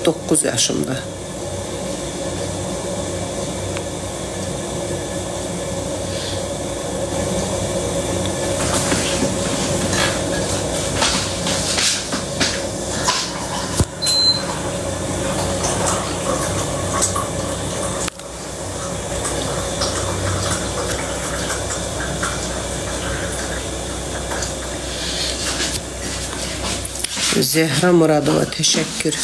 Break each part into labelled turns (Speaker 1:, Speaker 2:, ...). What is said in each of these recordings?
Speaker 1: 9 yaşımda. Zehra Muradova teşekkür.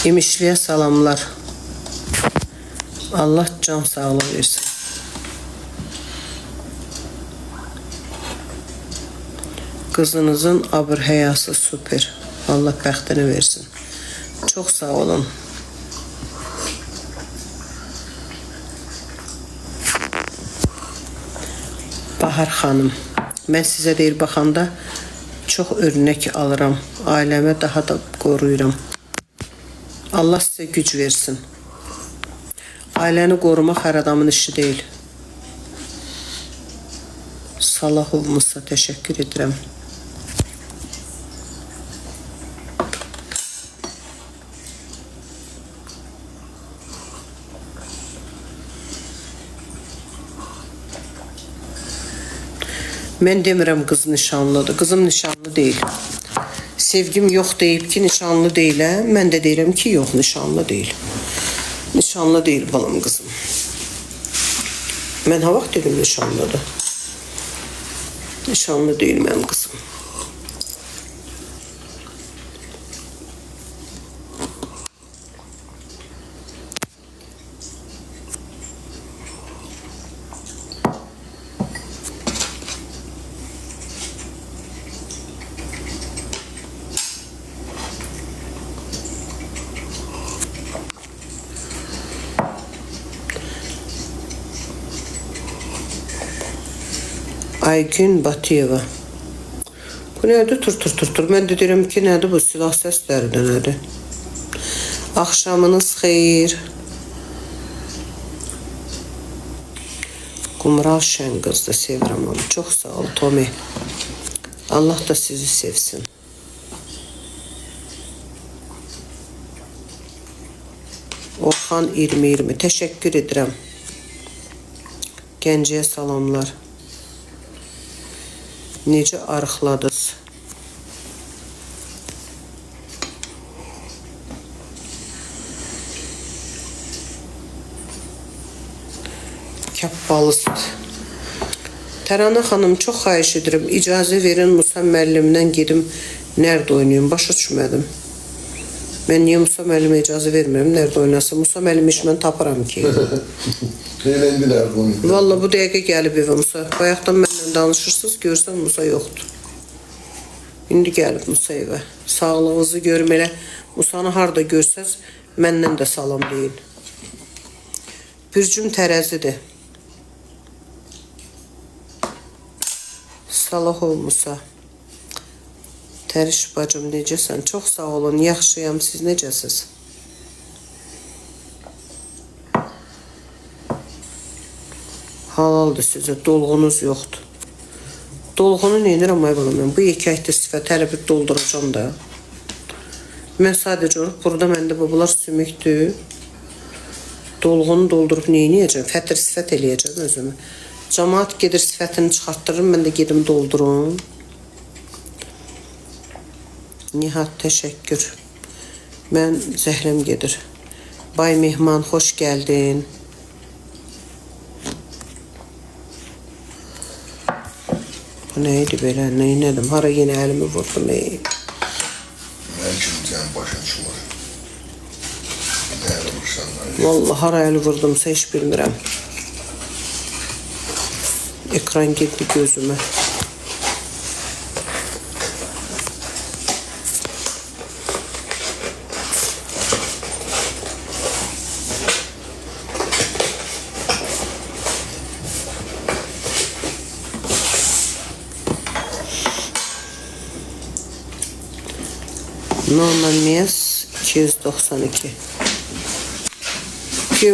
Speaker 1: İmişliyə salamlar. Allah can sağlığı versin. Kızınızın abır həyası süper. Allah bəxtini versin. Çok sağ olun. Bahar xanım, mən sizə deyir baxanda çox örnək alıram. Ailəmə daha da qoruyuram. Allah sizə güc versin. Ailəni qorumaq hər adamın işi deyil. Salahov Musa təşəkkür edirəm. Mən demirəm qız nişanlıdır. Qızım nişanlı deyil. Sevgim yox deyib ki, nişanlı deyil. Mən də deyirəm ki, yox, nişanlı deyil. Nişanlı deyil balam qızım. Mən ha vaxt dedim nişanlıdır. Nişanlı deyil mənim qızım. Aygün Batıyeva. Bu nədir? Tur. Mən də deyirəm ki, nədir bu silah səsləri də nədir? Axşamınız xeyir. Qumral şən qızdı, sevirəm onu. Çox sağ ol, Tomi. Allah da sizi sevsin. Orxan 2020. Təşəkkür edirəm. Gəncəyə salamlar. Necə arıqladınız? Kapbalist. Tərana xanım, çox xahiş edirəm. İcazə verin Musa müəllimdən gedim nerede oynayayım? Başa düşmədim. Mən niyə Musa müəllimə icazə vermirəm? Nerede oynasın? Musa müəllim iş mən taparam ki.
Speaker 2: Eğlendiler bunu.
Speaker 1: Vallahi bu dəqiqə gəlib evə Musa. Bayaqdan mənlə danışırsınız, görsən Musa yoxdur. İndi gəlib Musa evə. Sağlığınızı görüm elə. Musanı harda görsəz, məndən də salam deyin. Bürcüm tərəzidir. Salahov Musa. Təriş bacım, necəsən? Çox sağ olun, yaxşıyam. Siz necəsiz? Halaldır sizə, dolğunuz yoxdur. Dolğunu neynirəm ay balam mən? Bu yekəkdə sifət hələ bir dolduracam da. Mən sadəcə olub, burada məndə babalar sümükdür. Dolğunu doldurup neyniyəcəm? Fətr sifət eləyəcəm özümü. Camaat gedir sifətini çıxartdırır, mən də gedim doldurum. Nihat təşəkkür. Mən zəhləm gedir. Bay Mehman, xoş gəldin. Bu neydi belə, neynədim? Hara yenə əlimi vurdum, ey.
Speaker 2: Mən kimdən başın çıxır. Nəyə vursan?
Speaker 1: Vallahi hara əli vurdumsa heç bilmirəm. Ekran girdi gözümə. Normal Miyaz 292. Ki,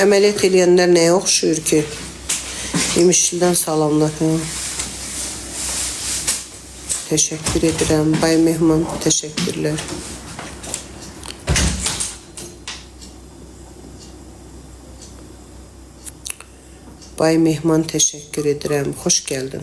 Speaker 1: əməliyyat eləyənlər nəyə oxşuyur ki? İmişlidən salamlar. Teşekkür ederim. Bay Mehman, teşekkürler. Bay Mehman, teşekkür ederim. Hoş geldin.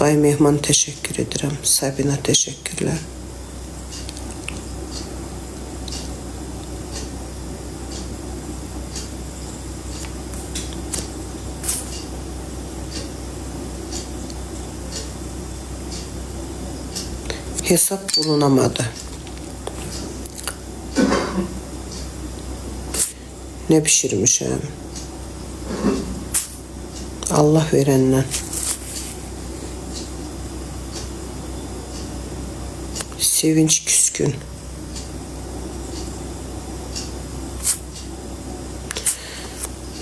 Speaker 1: Bay Mehman, teşekkür ederim. Sabina, teşekkürler. Hesap bulunamadı. Ne pişirmişim? Allah verenden. Sevinç Küskün.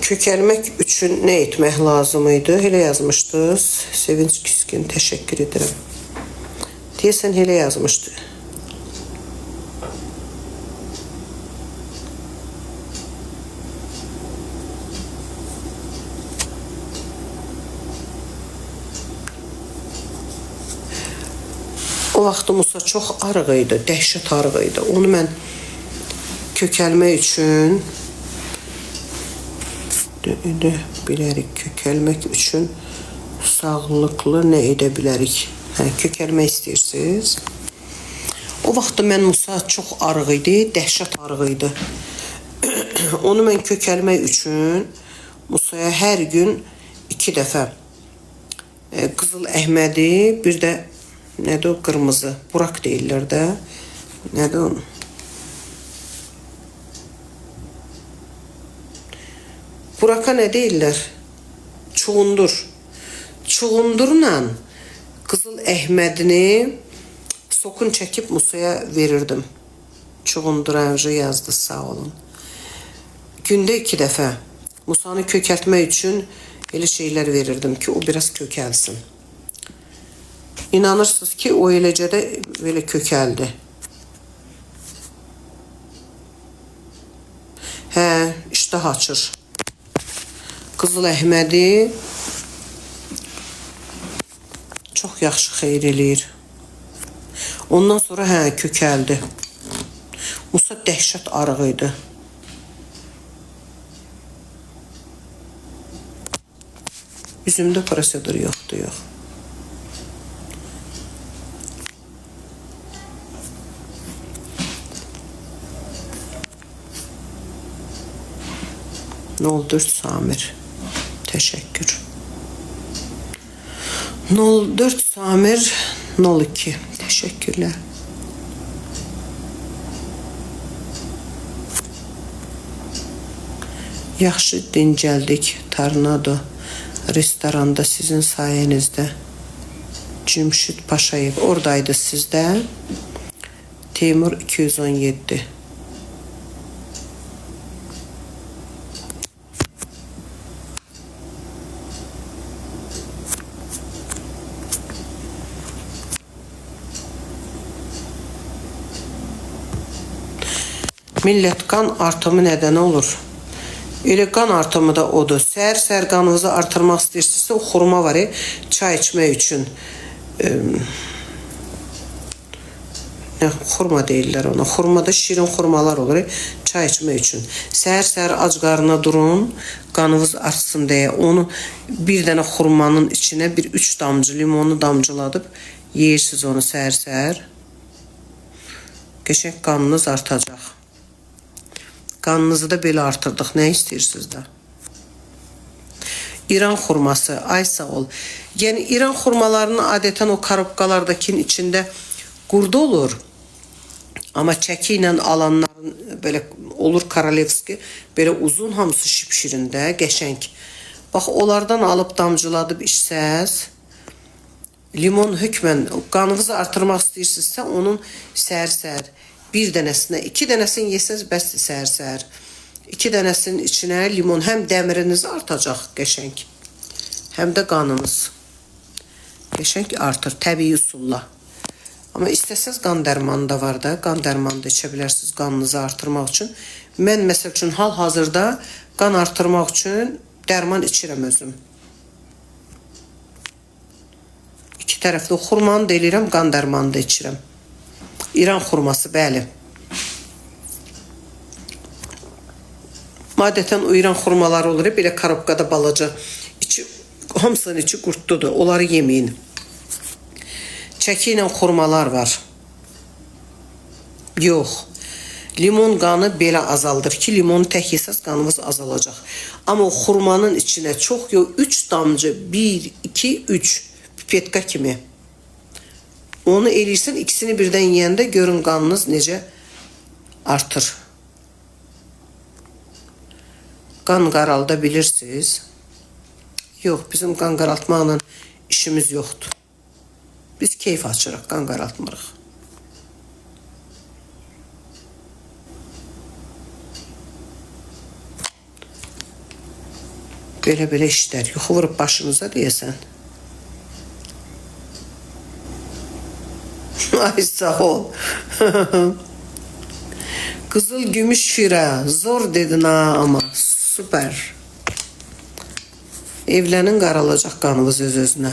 Speaker 1: Kökəlmək üçün ne etmək lazımıydı? Hele yazmışdınız. Sevinç Küskün, teşekkür ederim. Deyəsən hele yazmışdı. O vaxtı Musa çox arıq idi, dəhşət arıq idi. Onu mən kökəlmək üçün bilərik, kökəlmək üçün sağlıqlı nə edə bilərik? Hə, kökəlmək istəyirsiniz. O vaxtda mən Musa çox arıq idi, dəhşət arıq idi. Onu mən kökəlmək üçün Musaya hər gün 2 dəfə qızıl əhmədi, bir də nədir o qırmızı, burak deyirlər də. Nədir o? Buraka nə deyirlər? Çuğundur. Çuğundurla qızıl əhmədini sokun çəkib Musaya verirdim. Çuğundur əvcə yazdı, sağ olun. Gündə 2 dəfə Musanı kökəltmək üçün elə şeylər verirdim ki, o biraz kökəlsin. İnanırsınız ki, o eləcə də belə kökəldi. Hə, iştah açır. Qızıl əhmədi çox yaxşı xeyir eləyir. Ondan sonra hə, kökəldi. Musa dəhşət arıq idi. Üzümdə prosedur yoxdur, yox. Ne oldu Samir? Teşekkür. 04 Samir 02. Teşekkürler. Yaxşı dincəldik. Tornado restoranda sizin sayenizde. Cümşüd Paşayev oradaydı sizde. Teymur 217. Millət, qan artımı nədən olur? Elə qan artımı da odur. Səhər-səhər qanınızı artırmaq istəyirsinizsə, o xurma var, çay içmək üçün. Xurma deyirlər ona. Xurmada şirin xurmalar olur, çay içmək üçün. Səhər-səhər ac qarına durun, qanınız artsın deyə. Onu bir dənə xurmanın içinə 3 damcı limonu damcıladıb yeyirsiniz onu səhər-səhər. Qəşəng qanınız artacaq. Qanınızı da belə artırdıq. Nə istəyirsiniz də? İran xurması. Ay sağ ol. Yəni İran xurmalarının adətən o karobkalardakinin içində qurdu olur. Amma çəki ilə alanların belə olur Karalevski. Belə uzun hamısı şipşirində, qəşəng. Bax, onlardan alıb damcıladıb içsəz, limon hökmən qanınızı artırmaq istəyirsinizsə, onun səhər-səhər bir dənəsinə, 2 dənəsini yesəz bəsdir səhər-səhər. 2 dənəsinin içinə limon, həm dəmiriniz artacaq qəşəng, həm də qanınız qəşəng artır təbii üsulla. Amma istəsəz qan dərmanı da var da. Qan dərmanı da içə bilərsiniz qanınızı artırmaq üçün. Mən məsəl üçün hal-hazırda qan artırmaq üçün dərman içirəm özüm. İki tərəfli xurmanı da eləyirəm, qan dərmanı da içirəm. İran xurması, bəli. Adətən o İran xurmaları olur, belə karobkada balaca. Hamısının içi qurtludur, onları yeməyin. Çəki ilə xurmalar var. Yox. Limon qanı belə azaldır ki, limonu tək yesəz qanımız azalacaq. Amma o xurmanın içinə çox yox, 3 damcı, 1, 2, 3 pipetka kimi. Onu eləyirsən, ikisini birdən yeyəndə görün qanınız necə artır. Qan qaralda bilirsiniz. Yox, bizim qan qaraltmaqla işimiz yoxdur. Biz keyf açırıq, qan qaraltmırıq. Belə işlər. Yuxu vurub başınıza deyəsən. Ay sağ ol. Qızıl gümüş firə. Zor dedin ha ama. Süper. Evlənin qaralacaq qanımız öz-özünə.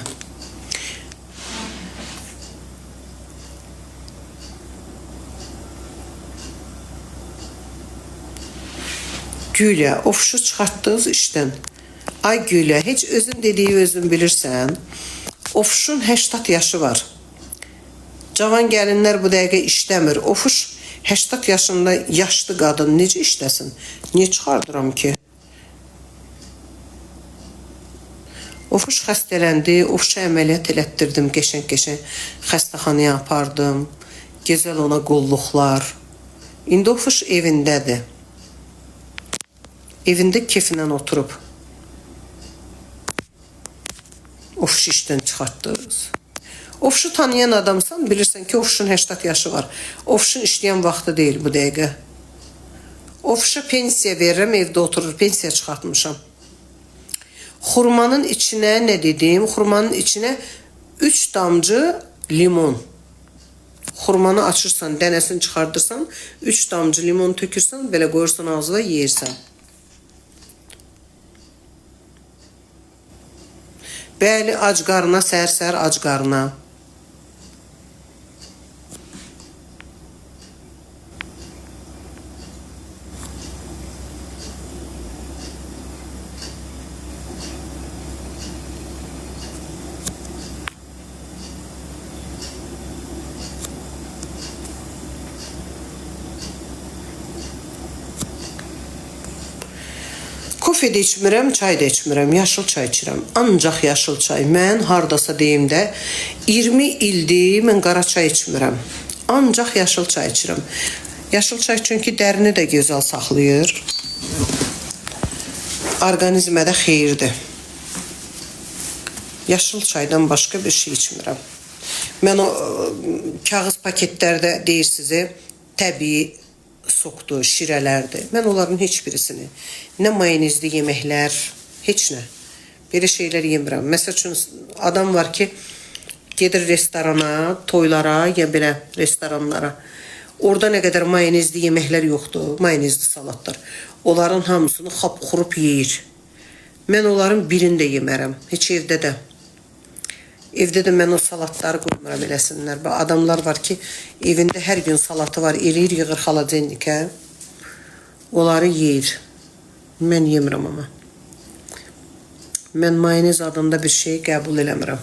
Speaker 1: Gülya, ofşu çıxartdığınız işdən. Ay Gülya, heç özün dediyi özün bilirsən. Ofşun 80 yaşı var. Cavan gəlinlər bu dəqiqə işləmir. Ofuş 80 yaşında yaşlı qadın necə işləsin? Niyə çıxardıram ki? Ofuş xəstələndi, ofşa əməliyyat elətdirdim, qəşəng-qəşəng xəstəxanaya apardım. Gözəl ona qolluqlar. İndi ofuş evindədir. Evində kefindən oturub. Ofşu işdən çıxartdınız. Ofşu tanıyan adamsan, bilirsən ki, ofşun 80 yaşı var. Ofşun işləyən vaxtı deyil bu dəqiqə. Ofşa pensiya verirəm, evdə oturur, pensiya çıxartmışam. Xurmanın içinə nə dedim? Xurmanın içinə 3 damcı limon. Xurmanı açırsan, dənəsini çıxardırsan, 3 damcı limon tökürsən, belə qoyursan ağzına, yeyirsən. Bəli, ac qarına, səhər-səhər ac qarına. Kofe də içmirəm, çay da içmirəm, yaşıl çay içirəm. Ancaq yaşıl çay. Mən hardasa deyim də 20 ildir mən qara çay içmirəm. Ancaq yaşıl çay içirəm. Yaşıl çay çünki dərini də gözəl saxlayır. Orqanizmə də xeyirdir. Yaşıl çaydan başqa bir şey içmirəm. Mən o kağız paketlərdə deyirsiniz, təbii sokdu, şirələrdir. Mən onların heç birisini, nə mayonezli yeməklər, heç nə. Belə şeylər yemirəm. Məsəl üçün, adam var ki, gedir restorana, toylara, ya belə restoranlara. Orada nə qədər mayonezli yeməklər yoxdur, mayonezli salatlar. Onların hamısını xap-xurub yeyir. Mən onların birini də yemərəm, heç evdə də. Evdə də mən o salatları qoymuram eləsinlər. Adamlar var ki, evində hər gün salatı var, eləyir, yığır xaladenikə. Onları yeyir. Mən yemirəm ama. Mən mayonez adında bir şeyi qəbul eləmirəm.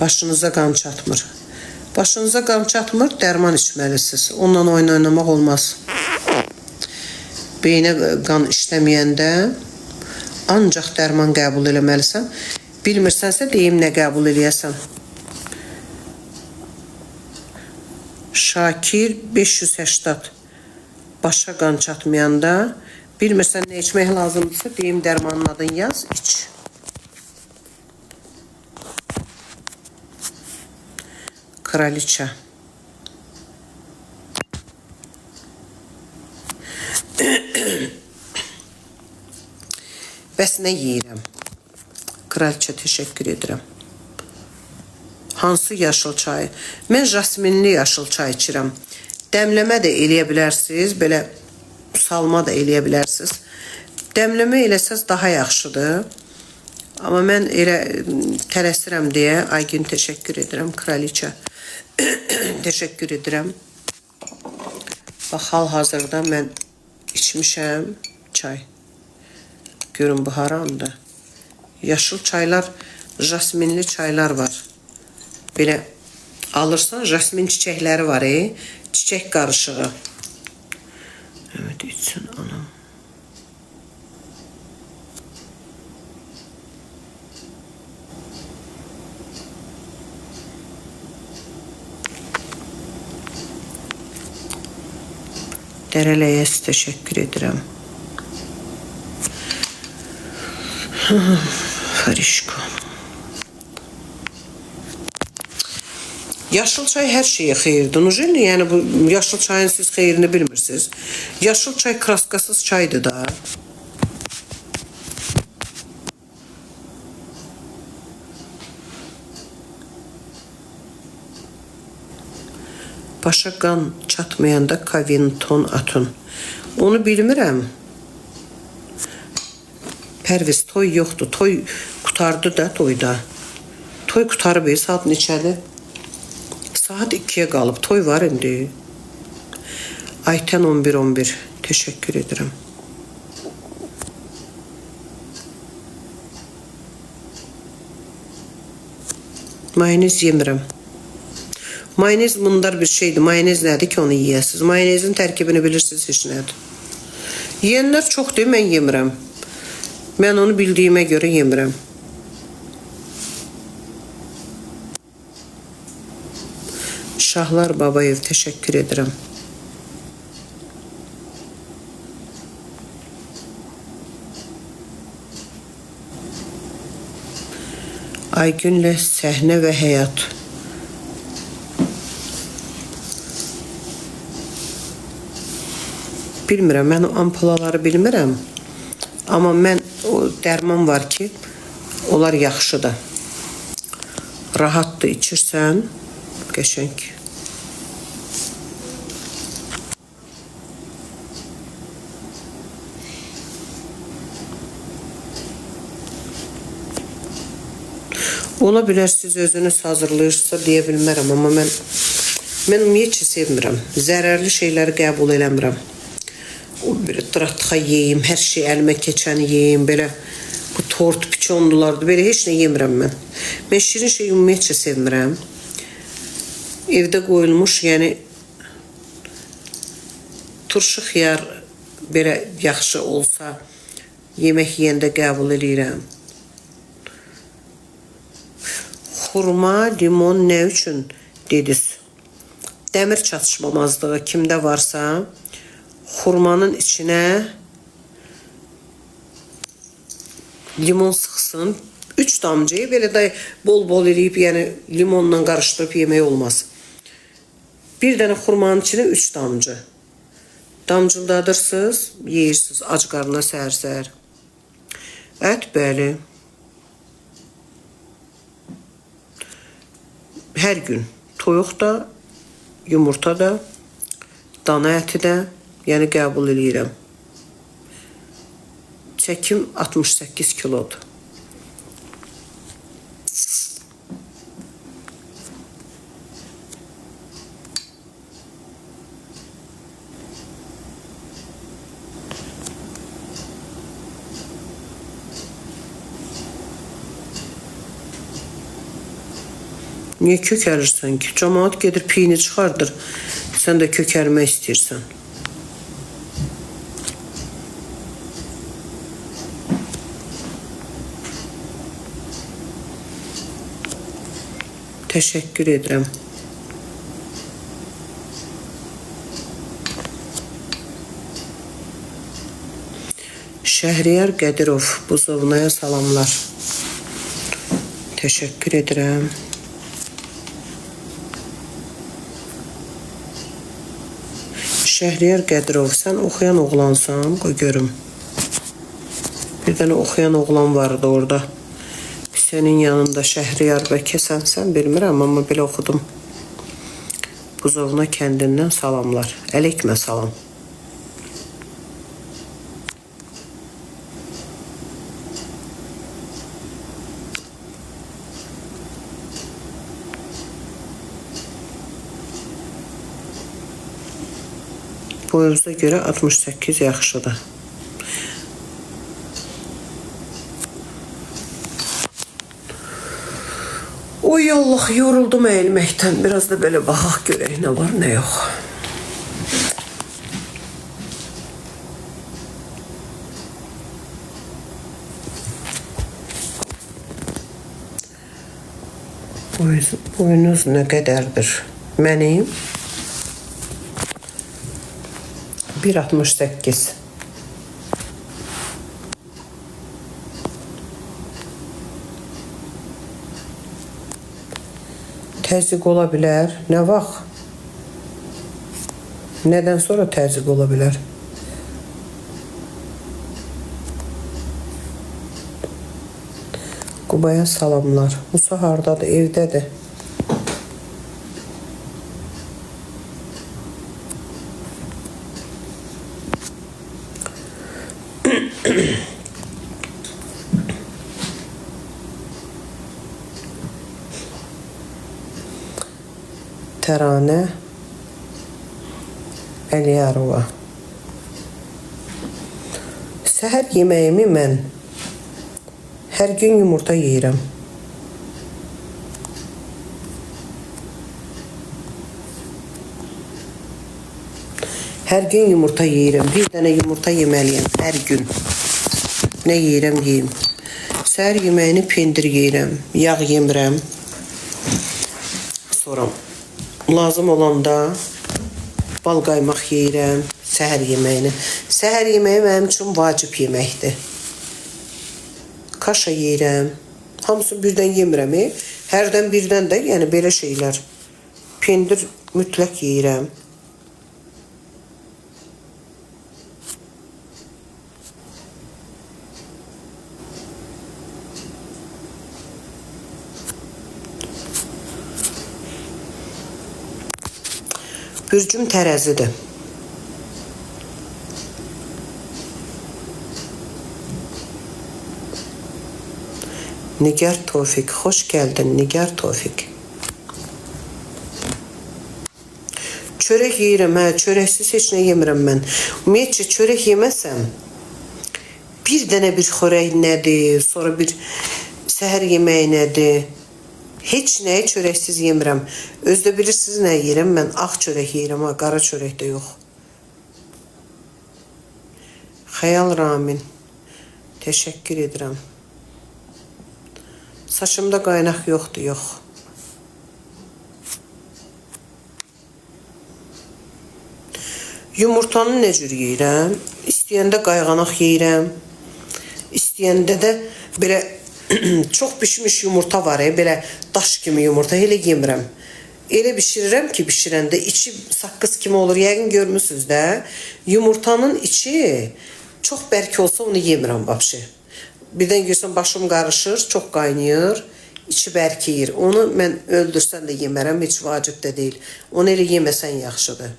Speaker 1: Başınıza qan çatmır. Başınıza qan çatmır, dərman içməlisiniz. Ondan oynamaq olmaz. Beynə qan işləməyəndə ancaq dərman qəbul eləməlisən. Bilmirsənsə, deyim nə qəbul eləyəsən. Şakir 580. Başa qan çatmayanda, bilmirsən nə içmək lazımdırsa, deyim dərmanın adını yaz, iç. Kraliçə. Bəs nə yeyirəm? Kraliçə, təşəkkür edirəm. Hansı yaşıl çay? Mən jasminli yaşıl çay içirəm. Dəmləmə də eləyə bilərsiniz, belə salma da eləyə bilərsiniz. Dəmləmə eləsəz daha yaxşıdır. Amma mən elə tələsirəm deyə Aygün təşəkkür edirəm. Kraliçə, təşəkkür edirəm. Bax, hal-hazırda mən içmişəm çay. Görün, bu haramdır. Yaşıl çaylar, jasminli çaylar var. Belə alırsan, jasmin çiçəkləri var, çiçək qarışığı. Evet, içsin anam. Dərələyəs təşəkkür edirəm. Farişko. Yaşıl çay hər şeyə xeyirdir. Nujeli, yəni bu yaşıl çayın siz xeyrini bilmirsiniz. Yaşıl çay kraskasız çaydır da. Başa qan çatmayanda kavinton atın. Onu bilmirəm. Pərviz, toy yoxdur. Toy qutardı da toyda. Toy qutarıb, saat neçədir? Saat 2'ye qalıb. Toy var indi. Ayten 11-11. Teşekkür ederim. Mayonez yemirəm. Mayonez mundar bir şeydir. Mayonez nədir ki onu yiyəsiniz? Mayonezin tərkibini bilirsiniz heç nədir. Yiyənlər çoxdur, mən yemirəm. Mən onu bildiyimə görə yemirəm. Şahlar Babayev, teşekkür ederim. Aygünlə səhnə və həyat. Bilmirəm, mən o ampulaları bilmirəm. Amma mən o dərman var ki, onlar yaxşıdır. Rahatdır, içirsən, qəşəng. Ola bilər siz özünüz hazırlayırsınızsa deyə bilmərəm, amma mən ümumiyyətcə sevmirəm. Zərərli şeyləri qəbul eləmirəm. O bir tratxa yeyim, hər şey əlimə keçəni yeyim, belə bu tort, piçondulardır, belə heç nə yemirəm mən. Mən şirin şey ümumiyyətcə sevmirəm. Evdə qoyulmuş, yəni turşu xiyar belə yaxşı olsa, yemək yeyəndə qəbul edirəm. Xurma, limon nə üçün dediniz? Dəmir çatışmamazlığı kimdə varsa, xurmanın içinə limon sıxsın. 3 damcayı belə də bol-bol eləyib, yəni limonla qarışdırıb yemək olmaz. Bir dənə xurmanın içinə 3 damcı. Damcıldadırsınız, yeyirsiniz ac qarnına səhər-səhər. Ət, bəli. Hər gün toyuq da, yumurta da, dana əti də, yəni qəbul edirəm. Çəkim 68 kilodur. Niyə kökəlirsən ki? Cəmaat gedir, piyini çıxardır. Sən də kökəlmək istəyirsən. Təşəkkür edirəm. Şəhriyar Qədirov, Buzovnaya salamlar. Təşəkkür edirəm. Şəhriyar Qədirov, sən oxuyan oğlansan, qoy görüm. Bir dənə oxuyan oğlan vardı orada. Sənin yanında Şəhriyar bəlkə sənsən, bilmirəm, amma belə oxudum. Buzovna kəndindən salamlar. Əleykmə salam. Boyunuza görə 68 yaxşıdır. Oy Allah, yoruldum əyilməkdən. Biraz da belə baxaq görək nə var, nə yox. Boyunuz nə qədərdir? Mənim 1.68. Təzyiq ola bilər. Nə vaxt? Nədən sonra təzyiq ola bilər? Qubaya salamlar. Musa hardadır? Evdədir. Təranə Əliyarova. Səhər yeməyimi mən hər gün yumurta yeyirəm. Hər gün yumurta yeyirəm. Bir dənə yumurta yeməliyəm hər gün. Nə yeyirəm, yeyim. Səhər yeməyini pendir yeyirəm. Yağ yemirəm. Sonra lazım olanda bal qaymaq yeyirəm, səhər yeməyini. Səhər yeməyi mənim üçün vacib yeməkdir. Kaşa yeyirəm. Hamısını birdən yemirəm. Hərdən birdən də, yəni belə şeylər. Pendir mütləq yeyirəm. Bürcüm tərəzidir. Nigar Tofiq, xoş gəldin Nigar Tofiq. Çörək yeyirəm, çörəksiz heç nə yemirəm mən. Ümumiyyətcə, çörək yeməsəm, bir dənə bir xörək nədir, sonra bir səhər yeməyi nədir, heç nəyi çörəksiz yemirəm. Özdə bilirsiniz nə yeyirəm? Mən ağ çörək yeyirəm, qara çörək də yox. Xəyal Ramin, təşəkkür edirəm. Saçımda qaynaq yoxdur, yox. Yumurtanı nə cür yeyirəm? İstəyəndə qayğanaq yeyirəm. İstəyəndə də belə çox pişmiş yumurta var, belə daş kimi yumurta, elə yemirəm. Elə bişirirəm ki, bişirəndə içi saqqız kimi olur, yəqin görmüsünüz də. Yumurtanın içi çox bərk olsa onu yemirəm vəbşi. Birdən görsən başım qarışır, çox qaynayır, içi bərkiyir. Onu mən öldürsən də yemərəm, heç vacib də deyil. Onu elə yeməsən yaxşıdır.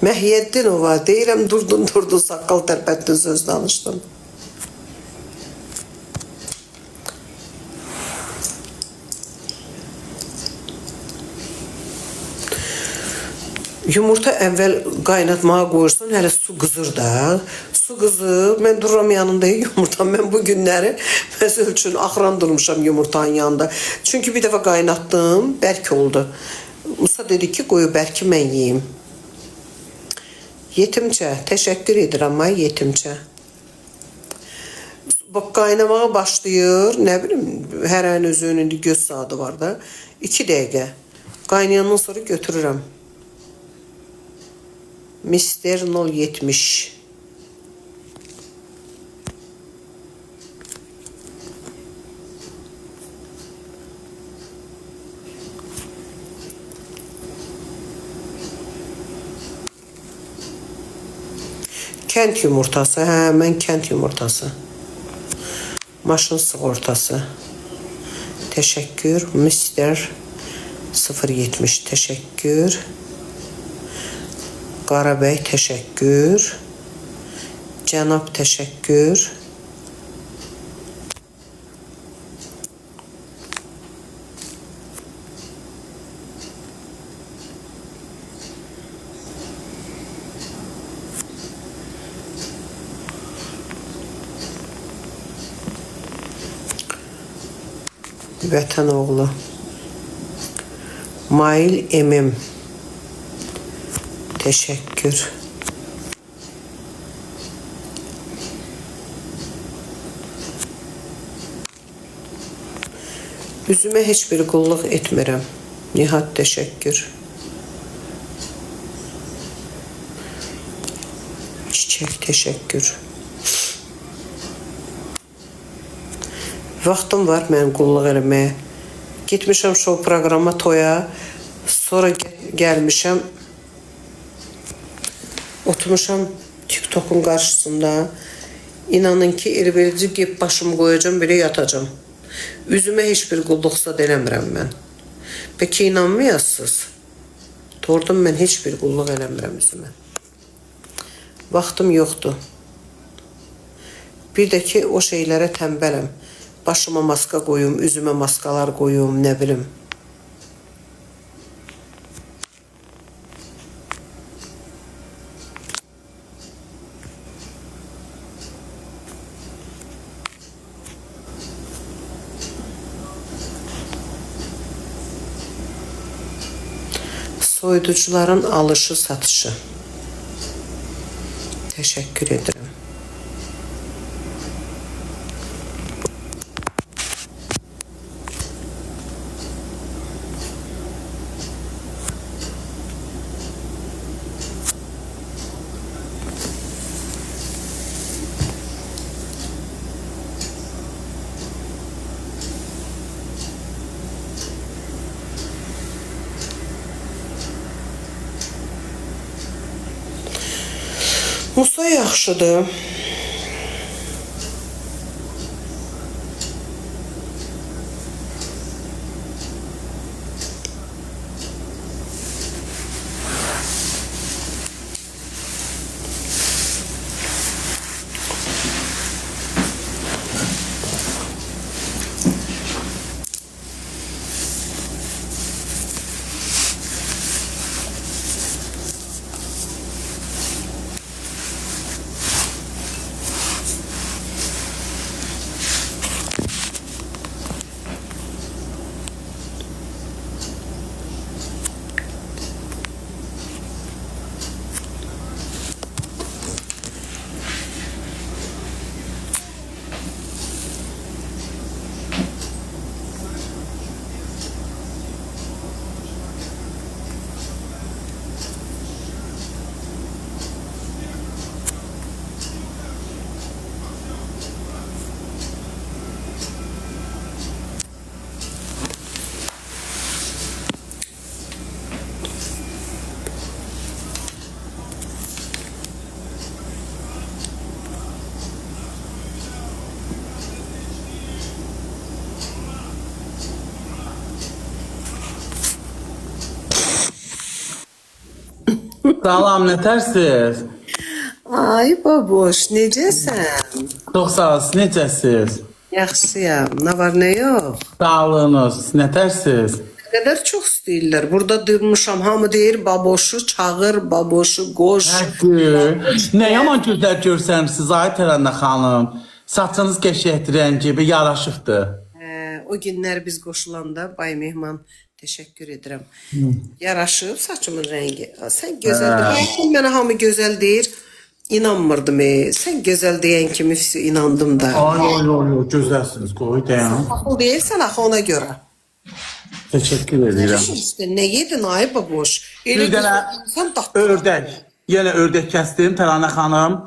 Speaker 1: Məhiyəddinova, deyirəm, durdun, saqqal tərpətdin, söz danışdın. Yumurta əvvəl qaynatmağa qoyursan, hələ su qızır da. Su qızır, mən dururam yanında yumurta. Mən bu günləri məsəl üçün axıran durmuşam yumurtanın yanında. Çünki bir dəfə qaynatdım, bərk oldu. Musa dedi ki, qoyu bərki mən yeyim. Yetimcə, təşəkkür edirəm, yetimcə. Bax, qaynamağa başlayır, nə bilim, hər ayın özünün göz saatı var da. 2 dəqiqə. Qaynayandan sonra götürürəm. Mister 070. Kent yumurtası. Hə, mən kent yumurtası. Maşın sığortası. Teşekkür. Mister 070 teşekkür. Qarabey teşekkür. Cənab teşekkür. Vətən oğlu. Mail Emim. Teşekkür. Üzümə heç bir qulluq etmirəm. Nihat teşekkür. Çiçək teşekkür. Vaxtım var mənim qulluq eləməyə. Getmişəm şov proqrama toya. Sonra gəlmişəm. Oturmuşam TikTok'un qarşısında. İnanın ki, elverici gep başımı qoyacam, belə yatacam. Üzümə heç bir qulluqsa eləmirəm mən. Peki inanmayasınız? Doğrudan mən heç bir qulluq eləmirəm üzümə. Vaxtım yoxdur. Bir də ki, o şeylərə təmbələm. Başıma maska qoyum, üzümə maskalar qoyum, nə bilim. Soyuducuların alışı, satışı. Teşekkür ederim. Musa yaxşıdır.
Speaker 3: Salam, nətərsiz?
Speaker 1: Ay baboş, necəsən?
Speaker 3: Çox sağ olun, necəsiz?
Speaker 1: Yaxşıyam, nə var nə yox?
Speaker 3: Sağlığınız, nətərsiz?
Speaker 1: Nə qədər çox istəyirlər. Burada durmuşam, hamı deyir baboşu çağır, baboşu qoş.
Speaker 3: Nə yaman gözəl görsəmsiz, ay Tərənnə xanım. Saçınız qəşəkdir, rəngi, bir yaraşıqdır.
Speaker 1: O günlər biz qoşulanda Bay Mehman teşekkür edirəm. Yaraşıb saçımın rəngi. Sən gözəl deyirsən, mənə hamı gözəl deyir. İnanmırdım. Sən gözəl deyən kimi inandım da.
Speaker 3: Ay, gözəlsiniz, qoy dayan.
Speaker 1: Axıl deyirsən axı ona görə.
Speaker 3: Təşəkkür edirəm.
Speaker 1: İşte nə yedin ay baboş?
Speaker 3: Bir dənə ördək. Yenə ördək kəsdim Tərənnə xanım.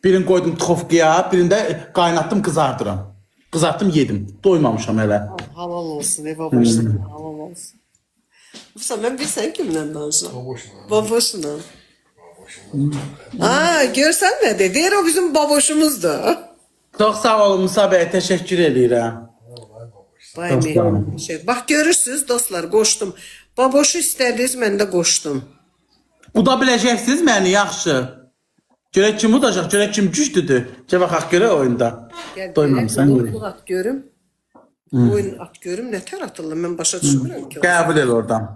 Speaker 3: Birini qoydum txovkaya, birində qaynatdım, qızardıram. Qızartdım, yedim. Doymamışam hələ.
Speaker 1: Halal olsun, baboş. Halal olsun. Musa, mən bilsən kimlə danışıram?
Speaker 2: Baboşla.
Speaker 1: Baboşla. Aa, görsən nə dedi? Deyir o bizim baboşumuzdur.
Speaker 3: Çox sağ olun Musa bəy, təşəkkür edirəm.
Speaker 1: Vay
Speaker 3: Çok sağ olun.
Speaker 1: şey. Bax görürsüz dostlar, qoşdum. Baboşu istədiniz, mən də qoşdum.
Speaker 3: Uda biləcəksiniz məni, yaxşı. Görək kim udacaq, görək kim güclüdür. Gəl baxaq görə oyunda. Doymamısan görək.
Speaker 1: Oyun at görüm. Oyun at görüm. Nətər atılır? Mən başa düşmürəm ki.
Speaker 3: Qəbul el oradan.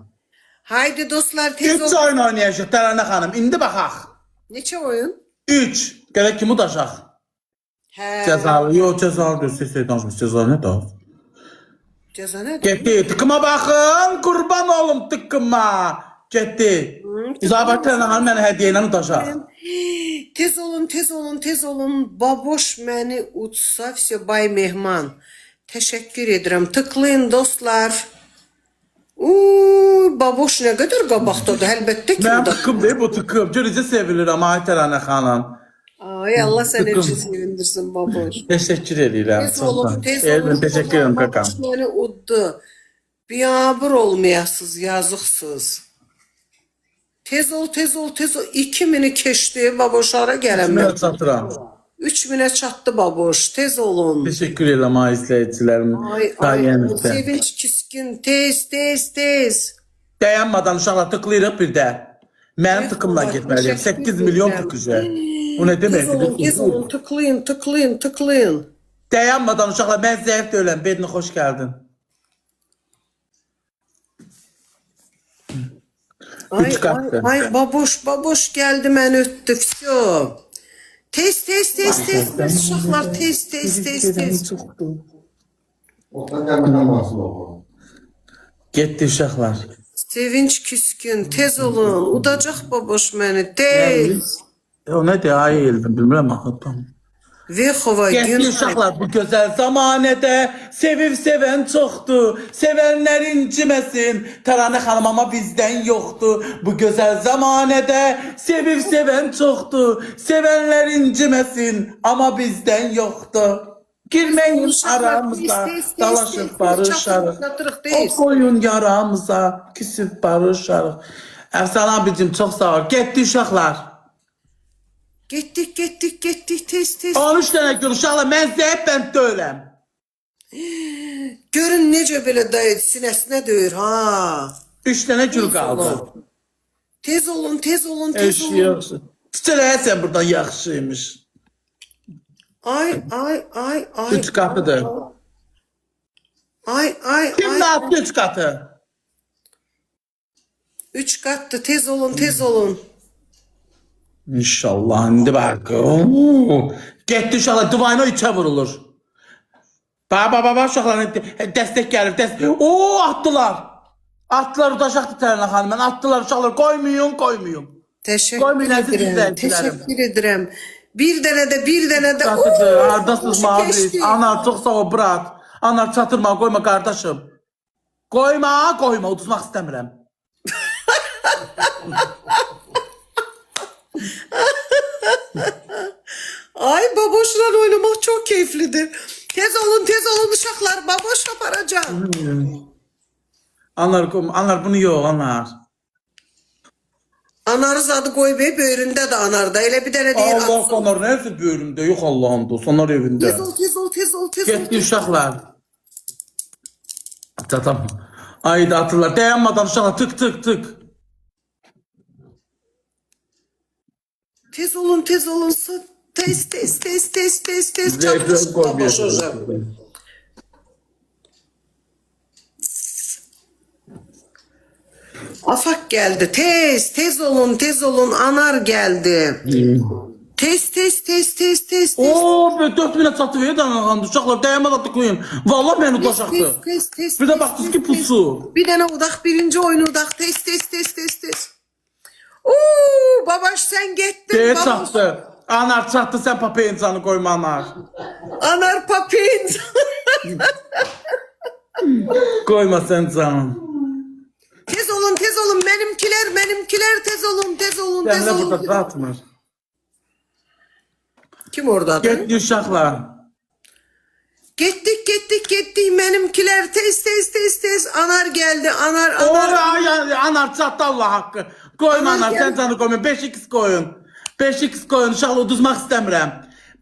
Speaker 1: Haydi dostlar, tez
Speaker 3: Üç
Speaker 1: ol.
Speaker 3: oyun oynayacaq Təranə xanım. İndi baxaq.
Speaker 1: Neçə oyun?
Speaker 3: 3. Görək kim udacaq.
Speaker 1: Hə.
Speaker 3: Cəzalı. Yox, cəzalı deyil. Siz danışmış. Cəzalı nə də?
Speaker 1: Cəza nədir?
Speaker 3: Getdi. Tıkıma baxın. Qurban olum tıkıma. Getdi. İzabat Təranə xanım mənə hədiyyə ilə udacaq.
Speaker 1: Tez olun, tez olun, tez olun. Baboş məni utsa, vse bay mehman. Təşəkkür edirəm. Tıklayın dostlar. Uuu, baboş nə qədər qabaqdadır. Əlbəttə ki,
Speaker 3: Mən
Speaker 1: bu da.
Speaker 3: tıkım deyib, bu tıkım. Görəcə sevilirəm, ay Təranə xanım.
Speaker 1: Ay, Allah səni üçün sevindirsin baboş.
Speaker 3: Təşəkkür edirəm.
Speaker 1: Tez olun, tez
Speaker 3: Elvin,
Speaker 1: olun.
Speaker 3: təşəkkür edirəm kakam.
Speaker 1: Baboş məni uddu. Biabır olmayasız, yazıqsız. Tez ol, tez ol, tez ol. 2000'i keçdi, baboşlara gələm
Speaker 3: Mən
Speaker 1: mən.
Speaker 3: çatıram.
Speaker 1: 3000'e çatdı baboş, tez olun.
Speaker 3: Teşekkür ederim ay izleyicilerim.
Speaker 1: Ay,
Speaker 3: Sayenizde.
Speaker 1: sevinç kiskin, tez, tez, tez.
Speaker 3: Dayanmadan uşaqlar tıklayırıq bir də. Mənim tıkımla getməliyim. 8 milyon tıkıcı. Bu ne
Speaker 1: Tez olun,
Speaker 3: demek?
Speaker 1: tez olun, tıklayın, tıklayın, tıklayın.
Speaker 3: Dayanmadan uşaqlar, mən zəif deyiləm. Bedni xoş gəldin.
Speaker 1: Ay,
Speaker 3: Üç katlı.
Speaker 1: ay, baboş, baboş geldi, mən öttü, fyo. Tez, tez, tez, tez, tez, uşaqlar, tez, tez, tez, tez.
Speaker 2: Orta kendine mahsul olmalı.
Speaker 3: Getdi uşaqlar.
Speaker 1: Sevinç küskün, tez olun, udacaq baboş məni, tez.
Speaker 3: O nədir? Ay Elvin, bilmirəm axı. Tamam.
Speaker 1: Vexova,
Speaker 3: Getdi
Speaker 1: gün.
Speaker 3: uşaqlar bu gözəl zamanədə sevib sevən çoxdur. Sevənlər inciməsin. Təranə xanım amma bizdən yoxdur. Bu gözəl zamanədə sevib sevən çoxdur. Sevənlər inciməsin amma bizdən yoxdur. Girməyin aramıza, dalaşıb barışarıq. O koyun yaramıza, küsüb barışarıq. Əfsan abicim çox sağ ol. Getdi uşaqlar.
Speaker 1: Getdik, getdik, getdik, tez, tez.
Speaker 3: 13 dənə gün uşaqlar, mən zəif bənd deyiləm.
Speaker 1: Görün necə belə dayı sinəsinə döyür, ha.
Speaker 3: 3 dənə gül qaldı.
Speaker 1: Tez olun, tez olun, tez
Speaker 3: Eşi
Speaker 1: olun.
Speaker 3: yaxşı. Çiçələyəsən buradan yaxşıymış.
Speaker 1: Ay, ay, ay, ay.
Speaker 3: 3 qapıdır.
Speaker 1: Ay, ay,
Speaker 3: Kim
Speaker 1: ay.
Speaker 3: nə yaptı 3 qatı?
Speaker 1: 3 katlı, tez olun, tez olun.
Speaker 3: İnşallah indi bak. Oo. Getdi uşaqlar, divayına 3'ə vurulur. Baba uşaqlar dəstək gəlir, dəstək. Oo, atdılar. Atdılar udacaqdı Təranə xanım. Mən atdılar uşaqlar, qoymayın, qoymayın.
Speaker 1: Təşəkkür
Speaker 3: Qoymayın əziz
Speaker 1: edirəm,
Speaker 3: izləyicilərim.
Speaker 1: təşəkkür edirəm. Bir dənə də, bir dənə də.
Speaker 3: Çatıdır,
Speaker 1: Oo,
Speaker 3: hardasınız
Speaker 1: hoş
Speaker 3: Maviz?
Speaker 1: keçdi.
Speaker 3: Anar çox sağ ol brat. Anar çatırma, qoyma qardaşım. Qoyma, qoyma, uduzmaq istəmirəm.
Speaker 1: Ay, baboşla oynamak çok keyiflidir. Tez olun uşaqlar, baboş aparacağım.
Speaker 3: Anar bunu yox, anar.
Speaker 1: Anarı zadı koy bey, böyründə də anarda. Elə bir dənə deyir.
Speaker 3: Allah anar nəsə böyrümdə, yox Allah'ım dost, anar evində.
Speaker 1: Tez ol, tez ol, tez ol, tez ol.
Speaker 3: Getdi uşaqlar. Çatam. Ayda atırlar, dayanmadan uşaqlar, tık tık tık.
Speaker 1: Tez olun, tez olun. Tez, tez, tez, tez, tez, tez.
Speaker 3: Zeyfren
Speaker 1: Baboş hocam. Afak geldi. Tez, tez olun, tez olun. Anar geldi. Tez, tez, tez, tez, tez, tez.
Speaker 3: Oo, 4000'e çatı verir danağandı uşaqlar, dayanmadan tıklayın. Vallahi məni udacaqdı.
Speaker 1: Tez, tez,
Speaker 3: Bir də
Speaker 1: tez,
Speaker 3: baxdınız
Speaker 1: tez,
Speaker 3: ki pusu.
Speaker 1: Bir dənə udaq, birinci oyunu udaq. Tez, tez, tez, tez, tez. Oo, babaş sen getdin.
Speaker 3: Deyə
Speaker 1: babaş.
Speaker 3: çatdı. Anar çatdı, sən papencanı qoyma anar.
Speaker 1: Anar papin.
Speaker 3: Qoyma sən canım.
Speaker 1: Tez olun, tez olun. Benimkiler tez olun, tez olun, tez
Speaker 3: Cəmlə burada
Speaker 1: olun.
Speaker 3: çatmır.
Speaker 1: Kim oradadır?
Speaker 3: Getdi uşaqlar.
Speaker 1: Getdik, getdik, getdik. Benimkiler tez, tez, tez, tez. Anar geldi, anar,
Speaker 3: Oo,
Speaker 1: anar.
Speaker 3: ay, anar çatdı Allah haqqı. Koymanlar,
Speaker 1: Aman
Speaker 3: sen
Speaker 1: gel.
Speaker 3: canı koymayın. 5x koyun. 5x koyun. İnşallah uduzmaq istəmirəm.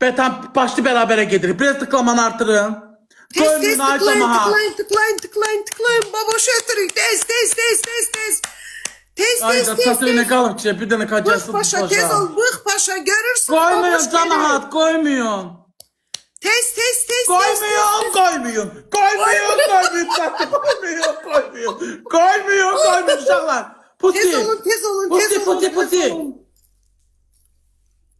Speaker 3: Bətam başlı bərabərə gedir. Biraz tıklamanı artırın.
Speaker 1: Tez
Speaker 3: Koymayın, ay
Speaker 1: tıklayın,
Speaker 3: camaat.
Speaker 1: tıklayın. Baboş ötürük. Tez.
Speaker 3: Ayda çatı ne qalıb ki? Bir dənə
Speaker 1: Bıx
Speaker 3: kacası
Speaker 1: paşa, tez ol, bıx paşa, görürsün.
Speaker 3: Koymayın
Speaker 1: baboş
Speaker 3: camaat,
Speaker 1: gelir.
Speaker 3: koymayın.
Speaker 1: Tez.
Speaker 3: Koymayın. Uşaqlar.
Speaker 1: Tez olun.
Speaker 3: Pusi.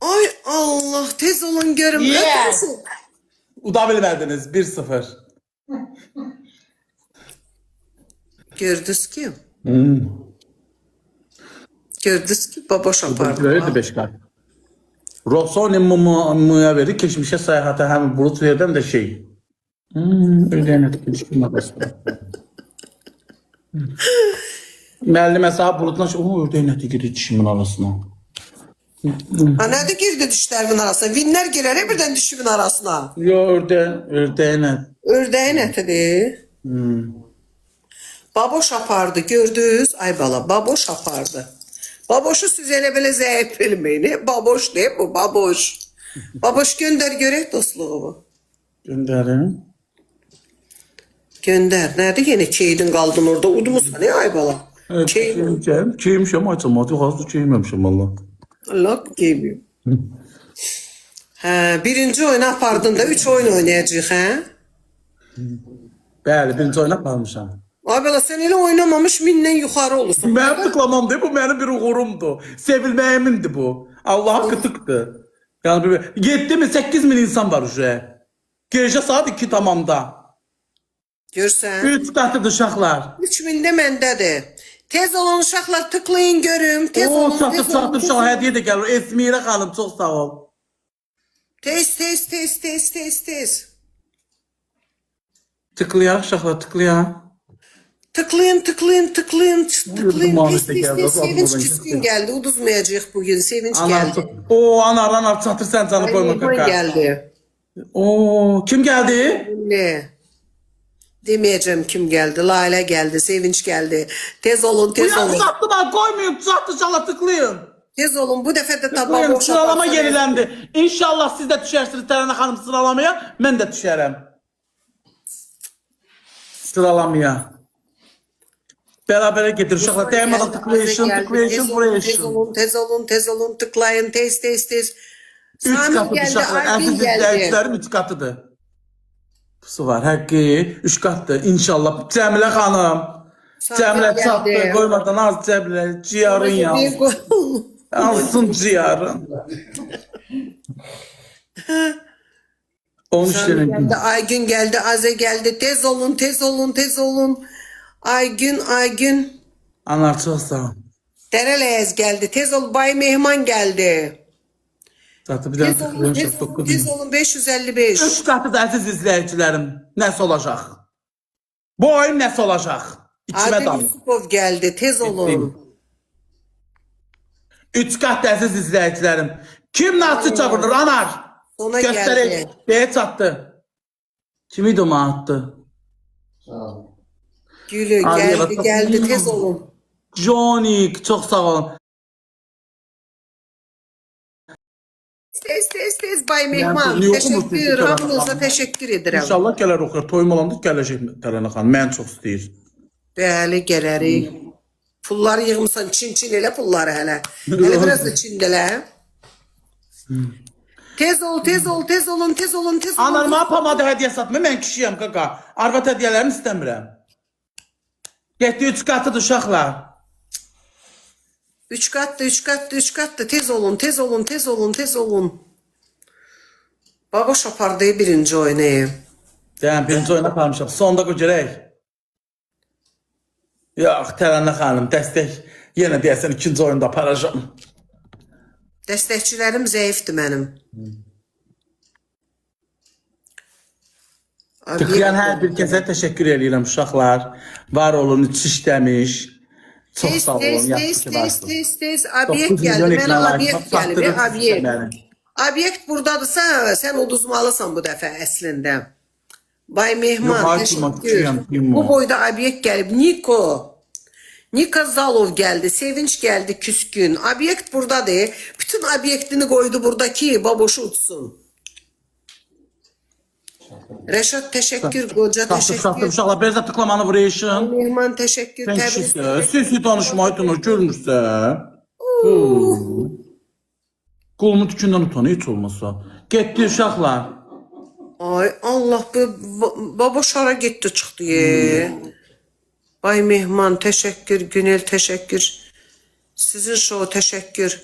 Speaker 1: Ay Allah, tez olun görüm.
Speaker 3: Yes.
Speaker 1: Ötürsün.
Speaker 3: Uda bilmədiniz, 1-0.
Speaker 1: Gördünüz ki. Gördünüz ki, baboş apardı.
Speaker 3: Böyleydi 5 kart. Rossoni muya verir, keçmişə səyahətə həm bulut verdən də şey. Ödəyən etkiləşkin adası. Müəllimə sahib bulutla şey, ördəyin əti girir dişimin arasına.
Speaker 1: Ha nerede girdi dişlerimin arasına? Vinler girer birden dişimin arasına.
Speaker 3: Yo, ördəyin ət.
Speaker 1: Ördeğin etidir. Baboş apardı gördünüz. Ay bala baboş apardı. Baboşu siz elə belə zəif bilmeyin. Baboş değil bu baboş. Baboş gönder görək dostluğumu.
Speaker 3: Göndərin.
Speaker 1: Gönder. Nerede yine keydin kaldın orada? Udumusan ya ay bala. Keydin.
Speaker 3: Keymişəm, açamadı. Yoxası keyməmişəm valla.
Speaker 1: Allah keymiyor. Ha, birinci oyunu apardın da 3 oyun oynayacağıq ha?
Speaker 3: Bəli, birinci oyuna qalmışam.
Speaker 1: Ay bala sen elə oynamamış mindən yuxarı olursun.
Speaker 3: Mənim tıklamam deyil, bu mənim bir uğurumdur. Sevilməyimindir bu. Allah qıtıqdır. Yəni 7 min, 8 min insan var uje. Gecə saat 2 tamamda.
Speaker 1: Görsən?
Speaker 3: 3 qatıdır uşaqlar.
Speaker 1: 3000 də məndədir. Tez olun uşaqlar tıklayın görüm. Tez
Speaker 3: Oo,
Speaker 1: olun.
Speaker 3: çatır
Speaker 1: Tez olun.
Speaker 3: uşaq hədiyyə də gəlir. Esmirə xanım, çox sağ ol.
Speaker 1: Tez.
Speaker 3: Tıklayaq uşaqlar, tıklayaq.
Speaker 1: Tıklayın.
Speaker 3: Muhabbete
Speaker 1: Tez.
Speaker 3: geldi.
Speaker 1: Sevinç
Speaker 3: Aklımdan
Speaker 1: küskün geldi. Uduzmayacağıq bugün. Sevinç
Speaker 3: Anar,
Speaker 1: geldi.
Speaker 3: o anar çatır sən canı
Speaker 1: Ay,
Speaker 3: qoyma
Speaker 1: Mehman
Speaker 3: kaka.
Speaker 1: geldi.
Speaker 3: Oo, kim gəldi?
Speaker 1: Ne? Demeyeceğim kim geldi. Lale geldi. Sevinç geldi. Tez olun.
Speaker 3: Bu
Speaker 1: Tez olun.
Speaker 3: yazı ben koymayın, çatır uşaqlar tıklayın.
Speaker 1: Tez olun. Bu dəfə də
Speaker 3: Tıklayın,
Speaker 1: tamam.
Speaker 3: sıralama yeniləndi. İnşallah siz də düşərsiniz Tərənə xanım sıralamaya, mən də düşərəm. Sıralamaya. Bərabərə getir uşaqlar. Dəymədən tıklayışın.
Speaker 1: Tez olun. Tıklayın. Tez.
Speaker 3: 3
Speaker 1: Sami
Speaker 3: qatıdır
Speaker 1: geldi.
Speaker 3: uşaqlar.
Speaker 1: Aygün
Speaker 3: Əziz
Speaker 1: geldi.
Speaker 3: izləyicilərim 3 qatıdır. Pusu var, həqqi 3 qatdır. İnşallah. Cəmilə xanım.
Speaker 1: Sami
Speaker 3: Cəmilə
Speaker 1: geldi.
Speaker 3: çatdı. Qoymadan az Cəmilə. Ciyarın yaz. Alsın ciyarın. 13 dənə gün.
Speaker 1: Geldi. Aygün geldi. Aze geldi. Tez olun. Aygün.
Speaker 3: Anar çox sağ ol.
Speaker 1: Dereleyez geldi. Tez ol. Bay Mehman geldi.
Speaker 3: Zaten bir dənə tıklayın.
Speaker 1: Tez olun 555.
Speaker 3: 3 qatı da əziz izləyicilərim. Nəsə olacaq? Bu oyun nəsə olacaq? İçimə
Speaker 1: Adil
Speaker 3: dalın.
Speaker 1: Yusupov geldi. Tez olun.
Speaker 3: 3 qat da əziz izləyicilərim. Kim nasıl çağırır? Anar.
Speaker 1: Sona
Speaker 3: Göstərək.
Speaker 1: geldi.
Speaker 3: Bəyə çatdı. Kim idi o attı?
Speaker 2: Sağ ol.
Speaker 1: Gülü
Speaker 3: Abi,
Speaker 1: geldi.
Speaker 3: bak-
Speaker 1: Tez olun.
Speaker 3: Jonik. Çox sağ olun.
Speaker 1: Tez Bay Mehman.
Speaker 3: Yani,
Speaker 1: Teşekkür.
Speaker 3: yokum,
Speaker 1: Hamınıza teşekkür ederim.
Speaker 3: İnşallah gələr oxuyar. Toyum olanda gələcək Tərənə xanım. Mən çox istəyir.
Speaker 1: Bəli gələrik. Pulları yığmışsan çin elə pulları hələ. Hələ biraz da çindələ. Tez olun.
Speaker 3: Anarıma pamada hədiyyə satmıyor. Mən kişiyəm qaka. Arvad hədiyyələrini istəmirəm. 7-3 qatıdır uşaqlar.
Speaker 1: 3 katlı. Tez olun. Baboş apardı birinci oyunu.
Speaker 3: Deyəm, birinci oyuna qalmışam. Sonda görək. Yox, Tərənə xanım, dəstək. Yenə deyəsən ikinci oyunda aparacam.
Speaker 1: Dəstəkçilərim zəifdir mənim.
Speaker 3: Tıklayan hər bir kəsə təşəkkür edirəm uşaqlar. Var olun, üç işləmiş. Çox sağ olun. Yaxşı ki varsınız.
Speaker 1: Tez. Obyekt geldi. Mənə obyekt gəldi. Obyekt buradadırsa sən uduzmalısan bu dəfə əslində. Bay Mehman
Speaker 3: Yox,
Speaker 1: təşəkkür.
Speaker 3: küçüyəm,
Speaker 1: Bu boyda obyekt gəlib. Niko. Nika Zalov geldi. Sevinç geldi küskün. Obyekt buradadır. Bütün obyektini koydu buradaki baboşu uçsun. Reşat teşekkür. Koca
Speaker 3: Çatdı,
Speaker 1: teşekkür.
Speaker 3: uşaqlar. Biraz da tıklamanı vurayışın.
Speaker 1: Mehman teşekkür.
Speaker 3: Sen
Speaker 1: Təbrik
Speaker 3: kişisən. Sesi danışmayı tanır, görmürsən. Qolumu tükündən utanır, heç olmasa. Getdi uşaqlar.
Speaker 1: Ay Allah baboş hara gitti çıktı ye. Ay Mehman teşekkür. Günel teşekkür. Sizin şovu teşekkür.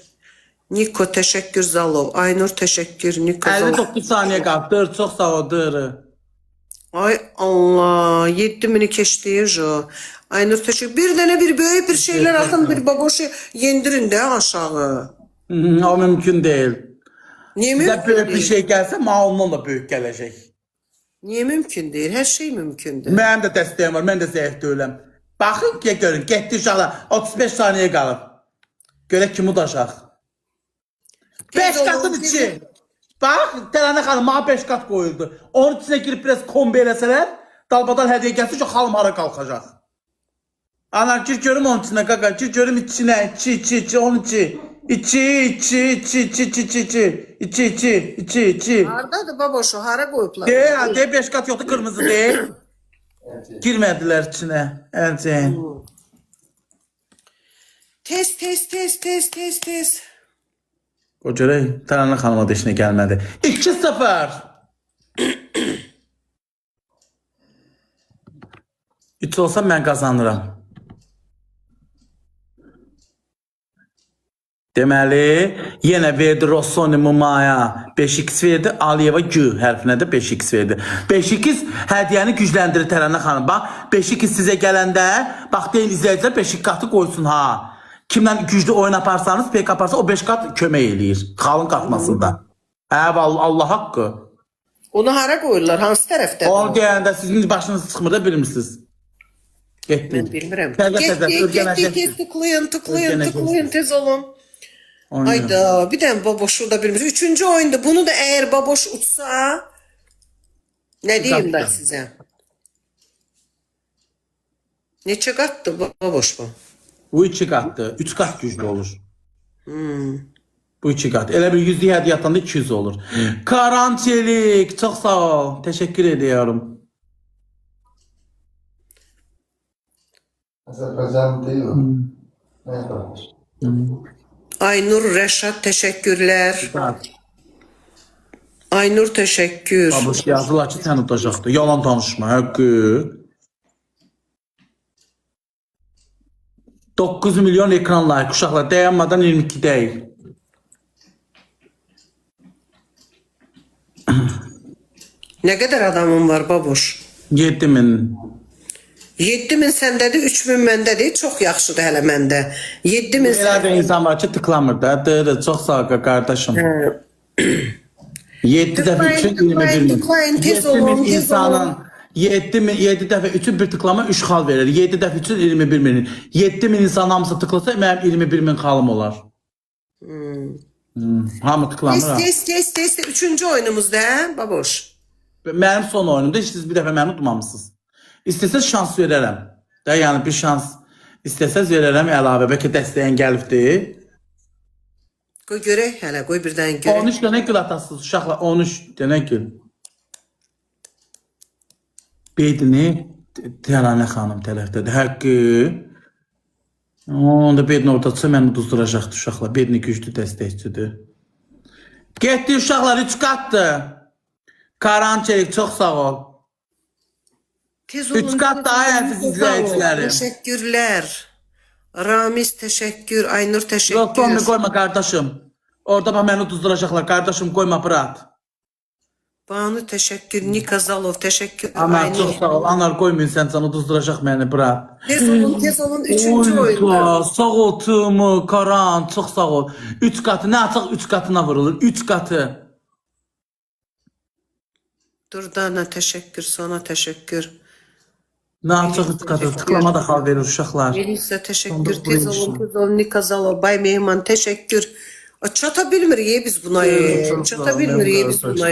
Speaker 1: Niko teşekkür Zalov. Aynur teşekkür. Niko Zalov.
Speaker 3: 59 saniyə qaldı. Çox sağ ol, dırı.
Speaker 1: Ay Allah 7000'i keçti jo. Aynur teşekkür. Bir tane bir böyle bir şeyler atın bir baboşu yendirin de aşağı.
Speaker 3: O mümkün deyil.
Speaker 1: Niye
Speaker 3: Sizə
Speaker 1: mümkün
Speaker 3: böyük bir
Speaker 1: değil?
Speaker 3: şey gəlsə, mənə ondan da böyük gələcək.
Speaker 1: Niye mümkün değil? Her şey mümkündür.
Speaker 3: Mənim də dəstəyim var, mən də zəif deyiləm. Baxın ki, görün, getdi uşaqlar. 35 saniyə qalıb. Görək kim udacaq. 5 qatın içi. Bax, Təranə xanım, mənə 5 qat qoyuldu. Onun içinə girib biraz kombi eləsələr, dalbadal hədiyyə gəlsin ki, xalım hara qalxacaq. Anar, gir görüm onun içinə, qaqa, gir görüm içinə, içi, onun içi. İçi.
Speaker 1: Haradadır baboşu? Hara koyuplar?
Speaker 3: De 5 qat yoxdur, qırmızı deyil. Girmədilər içinə. Əlcəyin.
Speaker 1: Tez.
Speaker 3: O görək, Təranə xanıma da işinə gəlmədi. 2-0. 3 olsa mən qazanıram. Deməli, yenə verdi Rossoni Mumaya 5x verdi, Aliyeva G hərfinə də 5x verdi. 5x hədiyyəni gücləndirir Təranə xanım. Bax, 5x sizə gələndə, bax deyin izləyicilər 5x qatı qoysun ha. Kimdən güclü oyun aparsanız, pek aparsa o 5 qat kömək eləyir. Xalın qalxmasında. Allah haqqı.
Speaker 1: Onu hara koyurlar? Hansı tərəfdə?
Speaker 3: Onu deyəndə sizin başınız çıxmır da bilmirsiniz. Getdi.
Speaker 1: Ben bilmirəm.
Speaker 3: Getdi.
Speaker 1: Tez tıklayın tez olun.
Speaker 3: Aynen.
Speaker 1: Hayda bir tane baboşu da bilmiyoruz. Üçüncü oyunda bunu da eğer baboş uçsa ne diyeyim ben size? Neçə qatdı baboş bu?
Speaker 3: Bu 2 qatdır. 3 qat güclü olur. Bu 2 qat. Elə bir 100 hədiyyə atanda 200 olur. Karançelik, çox sağ ol. Teşekkür ediyorum.
Speaker 2: Azerbaycan değil o. Ne yapalım?
Speaker 1: Aynur Reşat teşekkürler. Aynur teşekkür.
Speaker 3: Babuş yazdılar ki sən udacaqdı. Yalan danışma, haqqı. 9 milyon ekran like uşaqlar. Dayanmadan 22 deyil.
Speaker 1: Ne kadar adamın var baboş?
Speaker 3: 7000.
Speaker 1: 7000 səndədir, 3000 məndədir. Çox yaxşıdır hələ məndə. 7000
Speaker 3: Elə bir insan var ki tıklamır da. Dır, çox sağ ol qardaşım. 7 dəfə üçün 21 min.
Speaker 1: tıklayın, tez
Speaker 3: 7 min
Speaker 1: olun, tez
Speaker 3: insanın
Speaker 1: olun.
Speaker 3: 7 dəfə üçün bir tıklama 3 xal verir. 7 dəfə üçün 21 min. 7 min insan hamısı tıklasa mənim 21 min xalım olar. Hamı tıklamır ha.
Speaker 1: Tez. Üçüncü oyunumuzda hə, baboş.
Speaker 3: Mənim son oyunumda heç siz bir dəfə məni tutmamışsınız. İstəsəz şans verərəm. Da yəni bir şans istəsəz verərəm əlavə. Bəlkə dəstəyən gəlibdir.
Speaker 1: Qoy görək hələ, qoy birdən görək.
Speaker 3: 13 dənə gül atasınız uşaqlar. 13 dənə gül. Bedini Təranə xanım tərəfdədir. Haqqı. Onda bedini ortadsa məni uduzduracaqdı uşaqlar. Bedini güclü dəstəkçidir. Getdi uşaqlar 3 qatdır. Karançelik çox sağ ol.
Speaker 1: Tez
Speaker 3: 3 qat daha əziz izləyicilərim.
Speaker 1: Teşekkürler. Ramiz teşekkür, Aynur teşekkür.
Speaker 3: Yox, qoyma qardaşım. Orada bax məni uduzduracaqlar. Qardaşım qoyma bırak.
Speaker 1: Banu teşekkür, Nika Zalov teşekkür.
Speaker 3: Anar
Speaker 1: Aynur.
Speaker 3: çox sağ ol. Anar qoymayın sən sana uduzduracaq məni bırak.
Speaker 1: Tez olun, üçüncü oyunda.
Speaker 3: Sağ ol Tımı, Karan, çox sağ ol. 3 qatı, nə açıq 3 qatına vurulur. 3 qatı.
Speaker 1: Durdana teşekkür, sana teşekkür.
Speaker 3: Nə açıq 3 qatı. Tıklama da xal verir uşaqlar.
Speaker 1: Melisa teşekkür,
Speaker 3: Sonda
Speaker 1: tez olun, Nika Zalov, Bay Mehman teşekkür. Çata bilmir biz buna. Çata bilmir biz buna.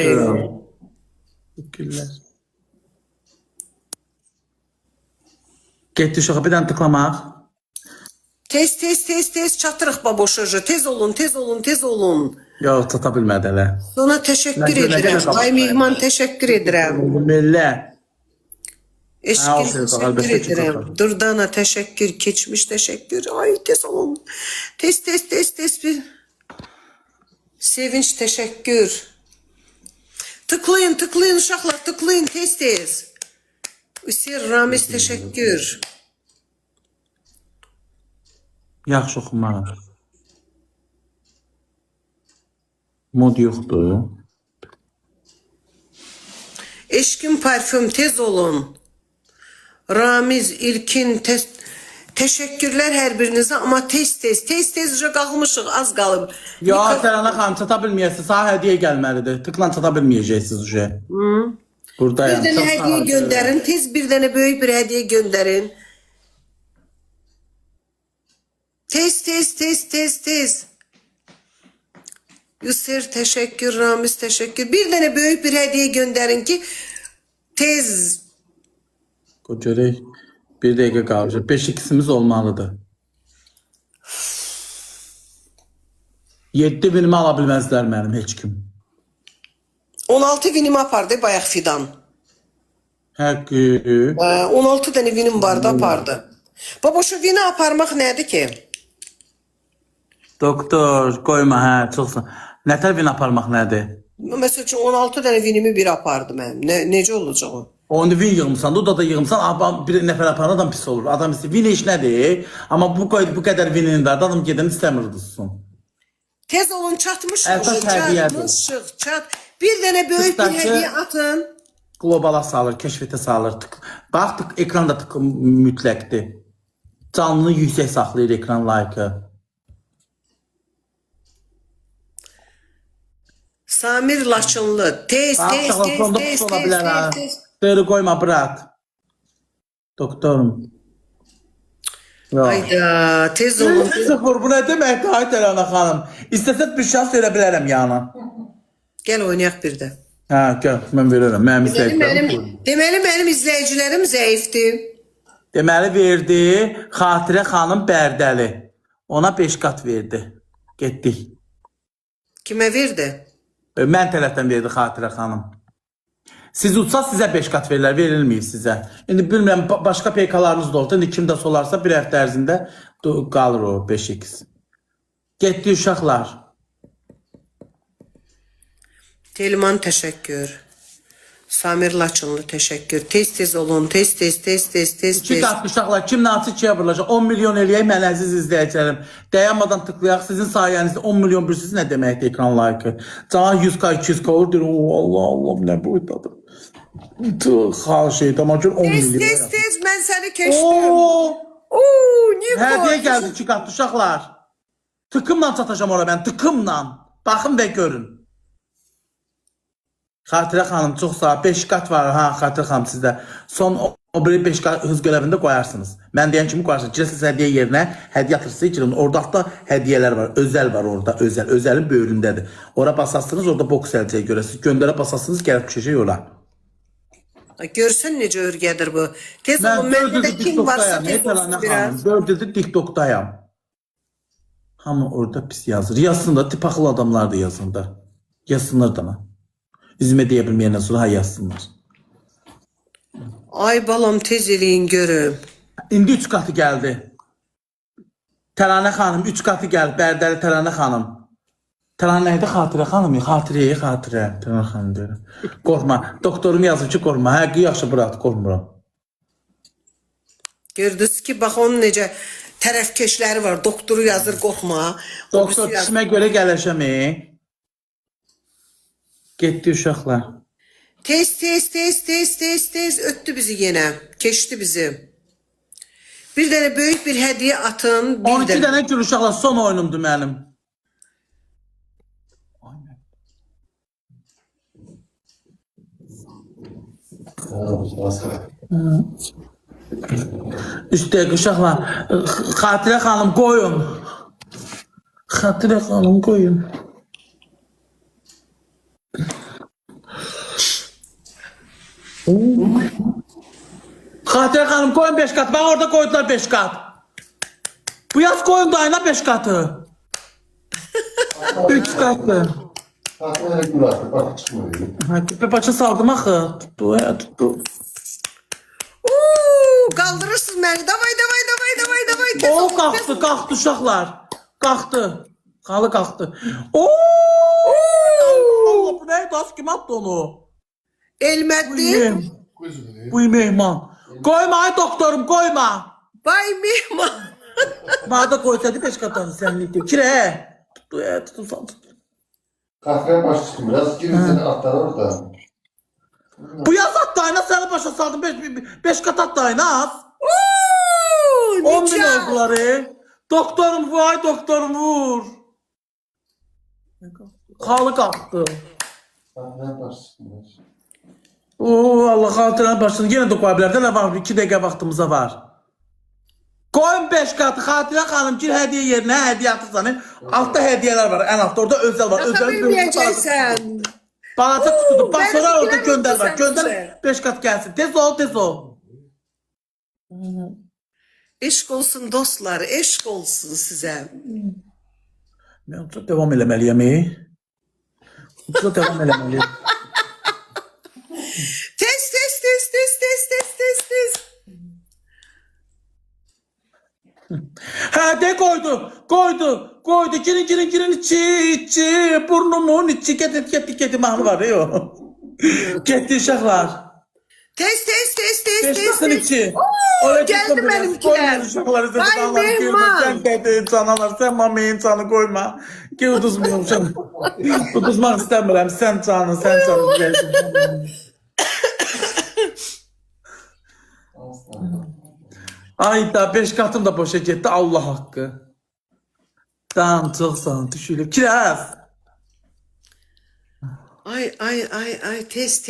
Speaker 3: Teşekkürlər. Getdi uşağa bir dənə tıklamaq.
Speaker 1: Tez çatırıq baboşajı. Tez olun, tez olun, tez olun.
Speaker 3: Yox, çata bilmədi hələ.
Speaker 1: Sana teşekkür
Speaker 3: Ben görmeden
Speaker 1: ederim.
Speaker 3: kapattım.
Speaker 1: Ay Mihman teşekkür ederim.
Speaker 3: Millə.
Speaker 1: Eşkin
Speaker 3: Ha, aferin,
Speaker 1: teşekkür
Speaker 3: elbette
Speaker 1: ederim.
Speaker 3: çok.
Speaker 1: Durdana teşekkür. Keçmiş teşekkür. Ay tez olun. Tez bir. Sevinç teşekkür. Tıklayın uşaqlar tıklayın tez. Hüseyin Ramiz teşekkür.
Speaker 3: Yaxşı oxumaq. Mod yoxdur.
Speaker 1: Eşkin parfüm tez olun. Ramiz, İlkin teşekkürler her birinize ama tez qalmışıq az qalıb.
Speaker 3: Ya Tərana xanım çata bilməyəsiniz. Sağ hədiyyə gəlməlidir. Tıklan çata bilməyəcəksiniz uje. Buradayım.
Speaker 1: Bir dənə
Speaker 3: Çox sağ
Speaker 1: hədiyyə
Speaker 3: olun.
Speaker 1: göndərin. Tez bir dənə böyük bir hədiyyə göndərin. Tez. Yusuf teşekkür, Ramiz teşekkür. Bir dənə böyük bir hədiyyə göndərin ki tez.
Speaker 3: Görək. Bir dəqiqə qalacaq. 5-2'simiz olmalıdır. 7 binimi ala bilməzlər mənim heç kim.
Speaker 1: 16 vinimi apardı bayaq Fidan.
Speaker 3: Həqqi.
Speaker 1: 16 dənə vinim vardı apardı. Baba şu vini aparmaq nədir ki?
Speaker 3: Doktor, qoyma hə, çoxsan. Nətər vin aparmaq nədir?
Speaker 1: Məsəl üçün 16 dənə vinimi bir apardı mənim. Necə olacaq o?
Speaker 3: Onu vin yığımsan, o da yığımsan, bir nəfər aparan adam pis olur. Adam istəyir, vin iş nədir? Amma bu qədər vinin var, adam gedən istəmir tutsun.
Speaker 1: Tez olun çatmışıq.
Speaker 3: Əsas hədiyyədir.
Speaker 1: Çat. Bir dənə böyük bir
Speaker 3: Kıstacı-
Speaker 1: hədiyyə atın.
Speaker 3: Qlobala salır, keşfətə salır. Bax, ekranda mütləqdir. Canlını yüksək saxlayır ekran layıqı.
Speaker 1: Samir Laçınlı. Tez.
Speaker 3: Dörü qoyma, bırak. Doktorum. Yox.
Speaker 1: Hayda tez olun.
Speaker 3: Sıfır, bu nə deməkdir, ay Tərana xanım? İstəsət bir şans verə bilərəm yana.
Speaker 1: Gəl oynayaq bir də.
Speaker 3: Hə, gəl, mən verərəm. Mənim istəyirəm.
Speaker 1: Deməli mənim izləyicilərim zəifdir.
Speaker 3: Deməli verdi, Xatirə xanım Bərdəli. Ona 5 qat verdi. Getdik.
Speaker 1: Kimə verdi?
Speaker 3: Mən tərəfdən verdi Xatirə xanım. Siz utsaz sizə 5 qat verirlər, verilməyib sizə. İndi bilmirəm, başqa peykalarınız da oldu. İndi kimdə solarsa bir həftə ərzində qalır o 5x. Getdi uşaqlar.
Speaker 1: Telman teşekkür. Samir Laçınlı teşekkür. Tez olun. Tez.
Speaker 3: 2 qat uşaqlar, kim nasıl 2-yə vurulacaq? 10 milyon eləyək mən əziz izləyicilərim. Dayanmadan tıklayaq. Sizin sayənizdə 10 milyon bir siz nə deməkdir ekran layıqı? Cana 100k, 200k olur, deyir, Allah, nə boyutadır. Xal şeydir, amma gör 10 milyon.
Speaker 1: Tez mən səni keçdim. Niye bu?
Speaker 3: Hədiyyə gəldi 2 qat uşaqlar. Tıkımla çatacağım ora mən, tıkımla. Baxın və görün. Xatirə xanım çox sağ, 5 qat var ha Xatirə xanım sizdə. Son o biri 5 qat hız görevində qoyarsınız. Mən deyən kimi qoyarsınız. Girəsiniz hədiyyə yerinə, hədiyyə atırsınız, girin. Orada hatta hədiyyələr var, özəl var orada, özəl. Özəlin böyründədir. Ora basasınız, orada boks əlcəyə görəsiniz. Göndərə basasınız, gəlib düşəcək ora.
Speaker 1: Görsən necə örgədir bu. Tez
Speaker 3: Mən
Speaker 1: olun,
Speaker 3: 4
Speaker 1: məndə də
Speaker 3: ildir
Speaker 1: kim varsa
Speaker 3: TikTokdayam,
Speaker 1: tez olsun
Speaker 3: xanım.
Speaker 1: biraz.
Speaker 3: 4 ildir TikTokdayam. Hamı orada pis yazır. Yazsın da, tipaxıl adamlar da yazsın da. Yazsınlar da mı? Üzümə deyə bilməyəndən sonra ha yazsınlar.
Speaker 1: Ay balam tez eləyin görüm.
Speaker 3: İndi 3 qatı gəldi. Təranə xanım 3 qatı gəldi. Bərdəli Təranə xanım. Təranə nədir Xatirə xanım? Xatirə. Təranə xanım deyirəm. Qorxma. Doktorum yazır ki, qorxma. Həqiqi yaxşı bırak, qorxmuram.
Speaker 1: Gördünüz ki, bax onun necə tərəfkeşləri var. Doktoru yazır qorxma.
Speaker 3: Doktor dişimə görə gələcəm. Getdi uşaqlar.
Speaker 1: Tez öttü bizi yenə. Keçdi bizi. Bir dənə böyük bir hədiyyə atın.
Speaker 3: 12 dənə gül uşaqlar son oyunumdur mənim. Üstə uşaqlar. Xatirə xanım qoyun. Xatirə xanım qoyun. Xatirə xanım qoyun 5 qat. Bax orada qoydular 5 qat. Bu yaz koyun dayına 5 katı. 3 katı.
Speaker 2: Tatlı hele gül artık. Bak çıkmıyor.
Speaker 3: Ha, küpe paça saldım axı. Tuttu.
Speaker 1: Kaldırırsın beni. Davay.
Speaker 3: O qalxdı uşaqlar. Qalxdı. Qalı qalxdı. Allah bu ne? Das kim attı onu?
Speaker 1: Elmətli.
Speaker 3: Bu mehman. Koyma ay doktorum koyma.
Speaker 1: Bay mehman.
Speaker 3: Bana da koysaydı 5 katını senlikte. Kire. Tuttu.
Speaker 2: Kahve baş çıkın. Biraz girin seni atlar orada.
Speaker 3: Bu yaz at dayına seni başa saldım. 5 kat at dayına az. 10 bin
Speaker 1: Nikah.
Speaker 3: oldular. Doktorum vur ay doktorum vur. Qalı qalxdı.
Speaker 2: Kahve baş çıkın.
Speaker 3: Oo Allah xatirənin başını yenə də qoya bilər. Nə var? 2 dəqiqə vaxtımıza var. Koyun 5 katı Xatirə xanım gir hədiyyə yerinə hədiyyə atırsan. Altda hədiyyələr var. Ən altda orada özel var.
Speaker 1: Ata
Speaker 3: Özel
Speaker 1: bilməyəcəksən.
Speaker 3: balaca kutudur. Bax sonra
Speaker 1: Benim
Speaker 3: orada göndər var.
Speaker 1: biləməyəcəksən
Speaker 3: Göndər
Speaker 1: bizə.
Speaker 3: 5 kat gəlsin. Tez ol.
Speaker 1: Eşq olsun dostlar. Eşq olsun sizə.
Speaker 3: Mən çox devam eləməliyəm. Çox devam eləməliyəm.
Speaker 1: Tez.
Speaker 3: Hə de koydu. Girin içi. Burnumun içi. Getdi mahnı var ya o. Getdi uşaqlar.
Speaker 1: Tez.
Speaker 3: Beşiktaş'ın içi.
Speaker 1: geldi benimkiler. Vay mehman.
Speaker 3: Sen dedi canavar, sen mamiyin canı koyma. Ki uduzmuyormuşum. Uduzmak istemiyorum. Sen canın. Ay da 5 katım da boşa gitti. Allah hakkı. Tamam çok sağ ol. Düşülüp. Kiraz.
Speaker 1: Ay. Tez.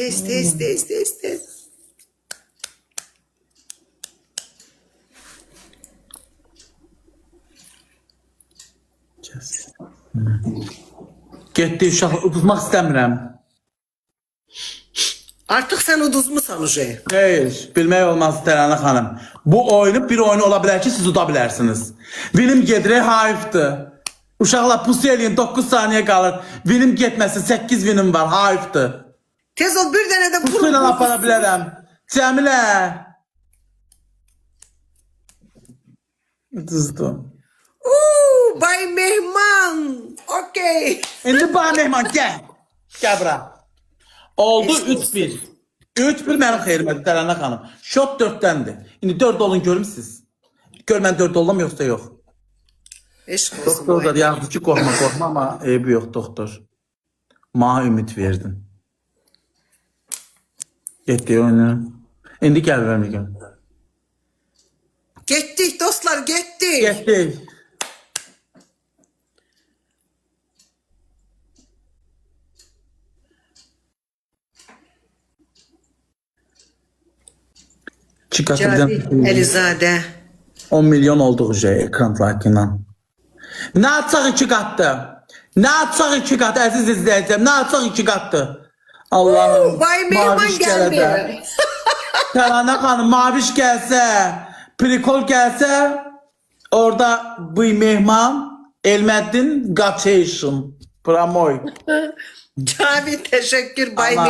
Speaker 3: Getdi uşaq uduzmaq istəmirəm.
Speaker 1: Artıq sən uduzmusan uje.
Speaker 3: Hayır, bilmək olmaz Tərana xanım. Bu oyunu bir oyun ola bilər ki, siz uda bilərsiniz. Vinim gedirək hayıfdır. Uşaqlar pusu eləyin, 9 saniyə qalır. Vinim getməsin, 8 vinim var, hayıfdır.
Speaker 1: Tez ol bir dənə də
Speaker 3: Pusu ilə apara bilərəm. Cəmilə. Düzdür.
Speaker 1: Bay mehman. Okey.
Speaker 3: İndi bana mehman, gəl. Gəl bura. Oldu 3-1. 3-1 mənim xeyrimədir Tərana xanım. Şot 4-dəndir. İndi 4 olun görüm siz. Gör mən 4 olam yoxsa yox.
Speaker 1: Eşq olsun.
Speaker 3: Doktor da yazdı ki qorxma ama eybi yox doktor. Mənə ümid verdin. Getdi oyunu. İndi gəl vermə gəl.
Speaker 1: Getdik dostlar, getdik.
Speaker 3: Getdik.
Speaker 1: Cavit Əlizadə.
Speaker 3: 10 milyon olduq ekran lakindən. Nə açaq 2 qatdı? Nə açaq 2 qatdı əziz izləyicim? Nə açaq 2 qatdı? Allahım.
Speaker 1: Bay mehman gəlmir.
Speaker 3: Tərana xanım maviş gəlsə, prikol gəlsə, orada bu mehman Elməddin Qaçeşin. Pramoy.
Speaker 1: Cavit teşekkür Bay
Speaker 3: Allah.